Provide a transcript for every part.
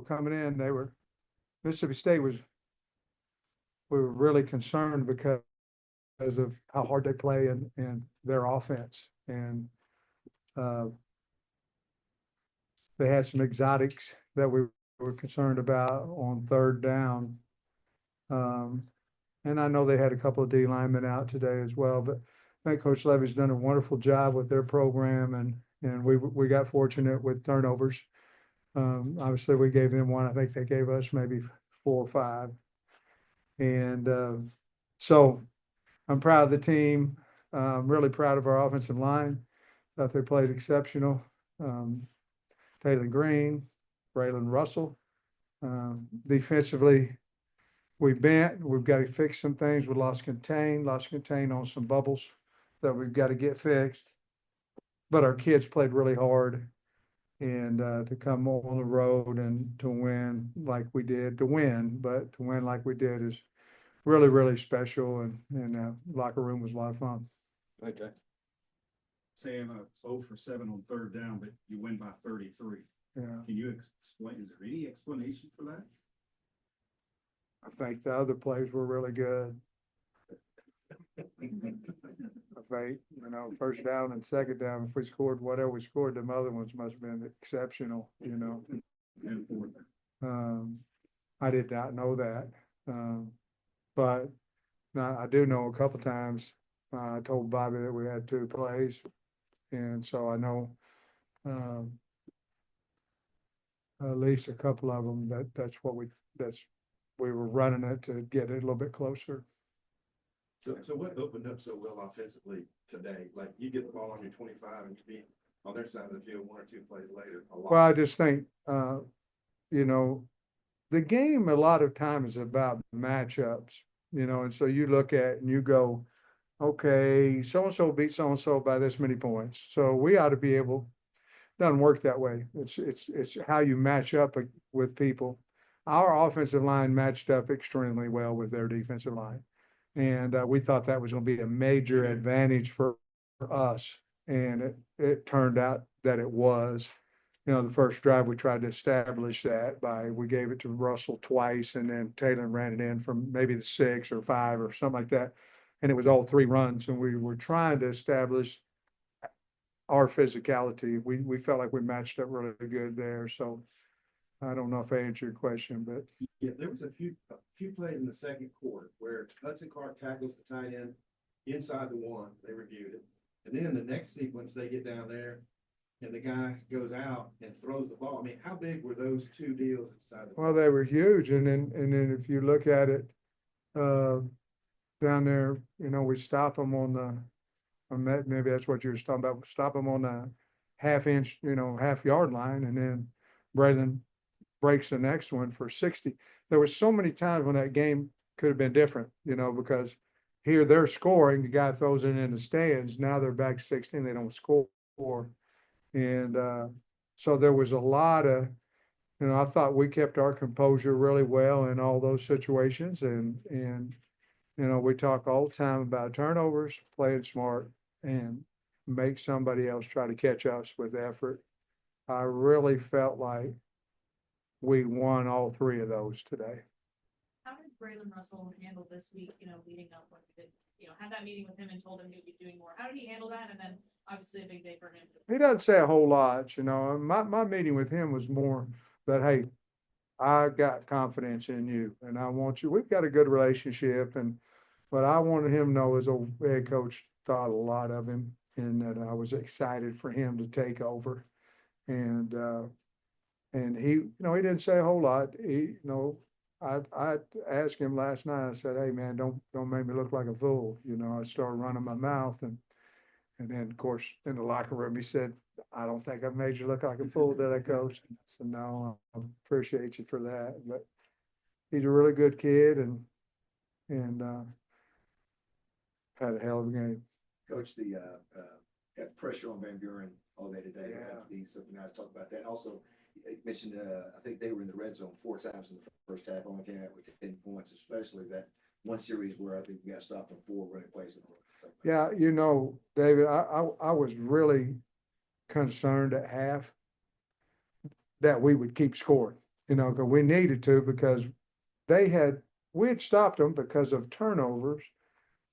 coming in, Mississippi State we were really concerned because of how hard they play and their offense. And they had some exotics that we were concerned about on third down. And I know they had a couple of D linemen out today as well, but I think Coach Levy's done a wonderful job with their program, and we got fortunate with turnovers. Obviously, we gave them one. I think they gave us maybe 4 or 5. And so I'm proud of the team. I'm really proud of our offensive line. Thought they played exceptional. Taylor Green, Braylon Russell. Defensively, we've got to fix some things. We lost contain on some bubbles that we've got to get fixed. But our kids played really hard, and to come on the road and to win like we did, but to win like we did is really, really special. And locker room was a lot of fun. Okay. Saying 0 for 7 on third down, but you win by 33. Yeah, Can you explain? Is there any explanation for that? I think the other plays were really good. I think, first down and second down, if we scored whatever we scored, them other ones must have been exceptional, And fourth. I did not know that. But now I do know a couple times, I told Bobby that we had 2 plays. And so I know, at least a couple of them we were running it to get it a little bit closer. So what opened up so well offensively today? Like you get the ball on your 25 and to be on their side of the field 1 or 2 plays later. Well, I just think, the game a lot of times is about matchups, and so you look at and you go, okay, so-and-so beat so-and-so by this many points. So we ought to be able, doesn't work that way. It's how you match up with people. Our offensive line matched up extremely well with their defensive line. And we thought that was going to be a major advantage for us. And it turned out that it was. The first drive we tried to establish that we gave it to Russell twice, and then Taylor ran it in from maybe the 6 or 5 or something like that. And it was all 3 runs. And we were trying to establish our physicality. We felt like we matched up really good there. So I don't know if I answered your question, but Yeah, there was a few plays in the second quarter where Hudson Clark tackles the tight end inside the 1. They reviewed it. And then in the next sequence, they get down there and the guy goes out and throws the ball. I mean, how big were those 2 deals inside the ball? well, they were huge. And then if you look at it, down there, we stop them maybe that's what you were talking about. Stop them on the half-inch, half-yard line, and then Braylon breaks the next one for 60. There were so many times when that game could have been different, because here they're scoring, the guy throws it in the stands. Now they're back 16, they don't score. And so there was a lot of, I thought we kept our composure really well in all those situations. And we talk all the time about turnovers, playing smart, and make somebody else try to catch us with effort. I really felt like we won all 3 of those today. How did Braylon Russell handle this week, leading up when we did, had that meeting with him and told him he would be doing more? How did he handle that? And then obviously a big day for him. He doesn't say a whole lot, my meeting with him was more that, hey, I got confidence in you and I want you, we've got a good relationship, but I wanted him to know as a head coach thought a lot of him and that I was excited for him to take over. And he, he didn't say a whole lot. I asked him last night, I said, hey man, don't make me look like a fool. I started running my mouth and then of course in the locker room, he said, I don't think I made you look like a fool, did I, coach? I said, no, I appreciate you for that. But he's a really good kid and had a hell of a game. Coach, got pressure on Van Buren all day today. Yeah. Something nice to talk about that. Also, you mentioned, I think they were in the red zone 4 times in the first half, only came out with 10 points, especially that one series where I think we got stopped on 4 running plays in a row. Yeah, David, I was really concerned at half that we would keep scoring. you know, because we needed to, because we had stopped them because of turnovers.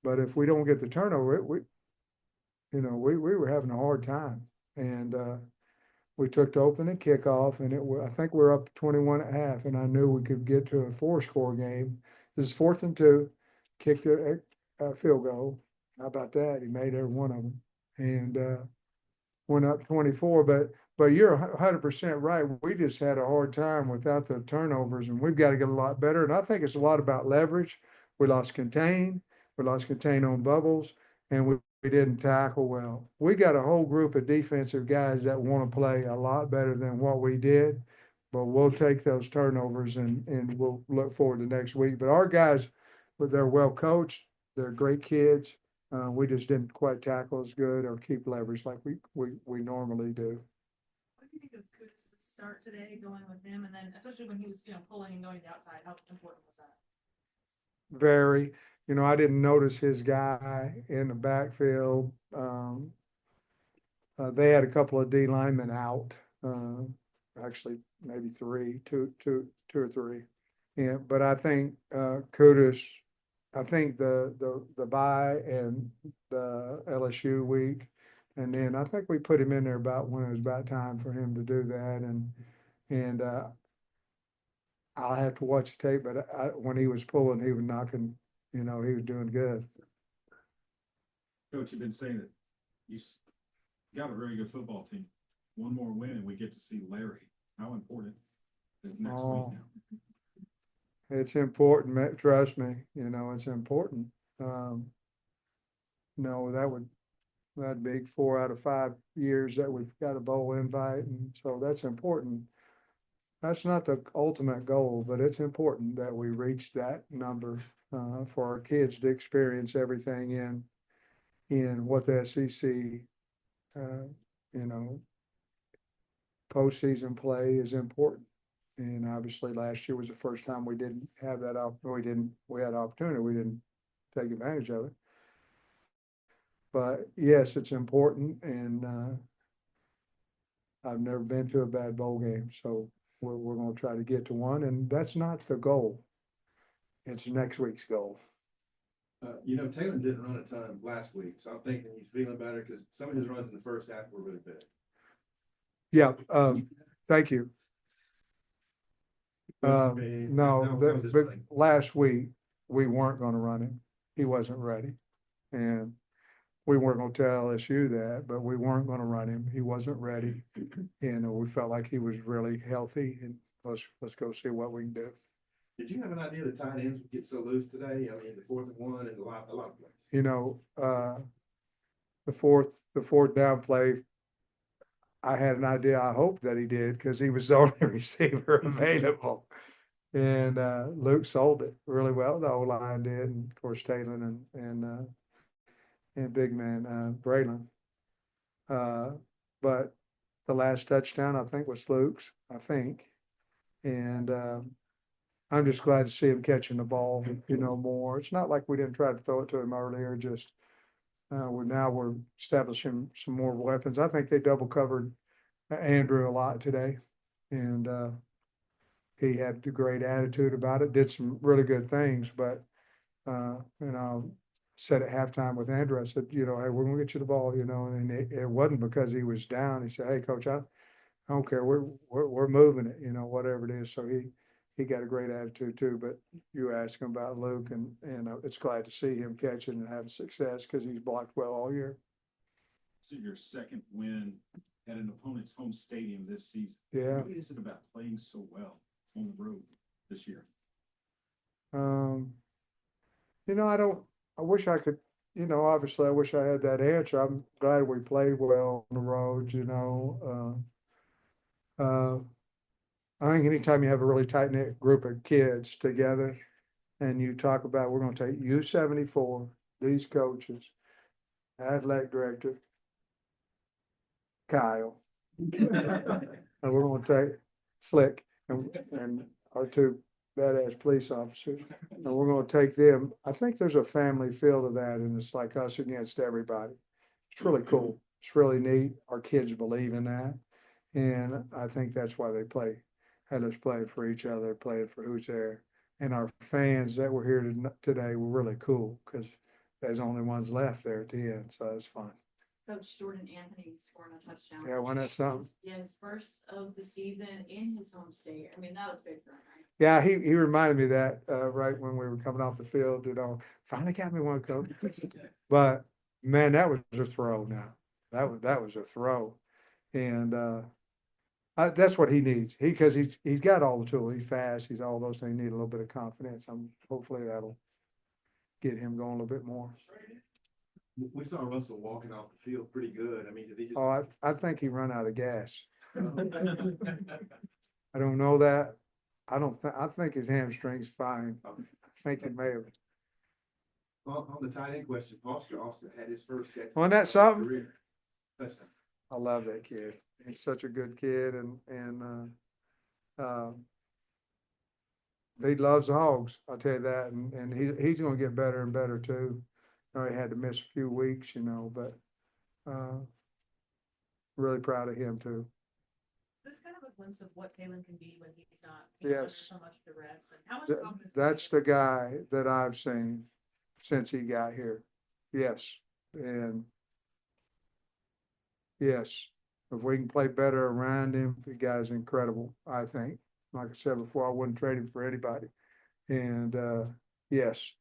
But if we don't get the turnover, we were having a hard time. And, we took the opening kickoff and I think we're up 21.5, and I knew we could get to a 4-score game. This is 4th and 2, kicked a field goal. How about that? He made every one of them and, went up 24, but you're 100% right. We just had a hard time without the turnovers, and we've got to get a lot better. And I think it's a lot about leverage. We lost contain on bubbles, and we didn't tackle well. We got a whole group of defensive guys that want to play a lot better than what we did, but we'll take those turnovers and we'll look forward to next week. But our guys, they're well coached, they're great kids. We just didn't quite tackle as good or keep leverage like we normally do. What do you think of Kudos' start today, going with him, and then especially when he was, pulling and going to the outside, how important was that? Very, I didn't notice his guy in the backfield. They had a couple of D linemen out, actually maybe two or three. Yeah, but I think Kudos, I think the bye and the LSU week, and then I think we put him in there about when it was about time for him to do that, and I'll have to watch the tape, but when he was pulling, he was knocking, he was doing good. Coach, you've been saying that you got a very good football team. One more win and we get to see Larry. How important is next week now? It's important, trust me, it's important. That'd be 4 out of 5 years that we've got a bowl invite, and so that's important. That's not the ultimate goal, but it's important that we reach that number for our kids to experience everything in what the SEC, postseason play is important. And obviously last year was the first time we didn't have that we had opportunity, we didn't take advantage of it. But yes, it's important, and I've never been to a bad bowl game, so we're going to try to get to one, and that's not the goal. It's next week's goal. Taylor didn't run a ton last week, so I'm thinking he's feeling better because some of his runs in the first half were really big. Yeah, thank you. That No, was his but play. last week we weren't going to run him. He wasn't ready, and we weren't going to tell LSU that, but we weren't going to run him. He wasn't ready, and we felt like he was really healthy. And let's go see what we can do. Did you have an idea the tight ends would get so loose today? I mean, the 4th and 1 and a lot of plays. The fourth down play, I had an idea. I hoped that he did, because he was the only receiver available. And Luke sold it really well. The O-line did, and of course Taylor and big man Braylon. But the last touchdown, I think, was Luke's. And I'm just glad to see him catching the ball, more. It's not like we didn't try to throw it to him earlier. Just we're establishing some more weapons. I think they double covered Andrew a lot today, and he had a great attitude about it. Did some really good things, but said at halftime with Andrew, I said, hey, we're gonna get you the ball, and it wasn't because he was down. He said, hey, coach, I don't care. We're moving it, whatever it is. So he got a great attitude too. But you asked him about Luke, and it's glad to see him catching and having success, because he's blocked well all year. This is your second win at an opponent's home stadium this season. Yeah. What is it about playing so well on the road this year? I wish I could, obviously I wish I had that answer. I'm glad we played well on the road, I think anytime you have a really tight knit group of kids together and you talk about, we're going to take U74, these coaches, athletic director, Kyle, and we're going to take Slick and our 2 badass police officers, and we're going to take them. I think there's a family feel to that, and it's like us against everybody. It's really cool. It's really neat. Our kids believe in that, and I think that's why they play Hey, let's play it for each other, play it for who's there. And our fans that were here today were really cool because there's only ones left there at the end, so it's fun. Coach Jordan Anthony scoring a touchdown. Yeah, wasn't that something? Yeah, his first of the season in his home state. I mean, that was big for him, right? Yeah, he reminded me of that, right when we were coming off the field, finally got me one, coach. But man, that was a throw now. That was a throw. And, that's what he needs. Cause he's got all the tools. He's fast. He's all those things. Need a little bit of confidence. Hopefully that'll get him going a little bit more. We saw Russell walking off the field pretty good. I mean, did he just? Oh, I think he run out of gas. I don't know that. I think his hamstring's fine. I think he may have. On the tight end question, Oscar Austin had his first catch. Wasn't that something? Career touchdown. I love that kid. He's such a good kid and he loves the Hogs, I'll tell you that. And he's gonna get better and better too. I know he had to miss a few weeks, but really proud of him too. This kind of a glimpse of what Taylor can be when he's not under Yes. so much duress and how much Th- confidence. That's the guy that I've seen since he got here. Yes, and yes, if we can play better around him, the guy's incredible, I think. Like I said before, I wouldn't trade him for anybody. And, yes,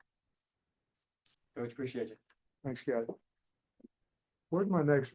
Coach, appreciate you. thanks, guys. Where's my next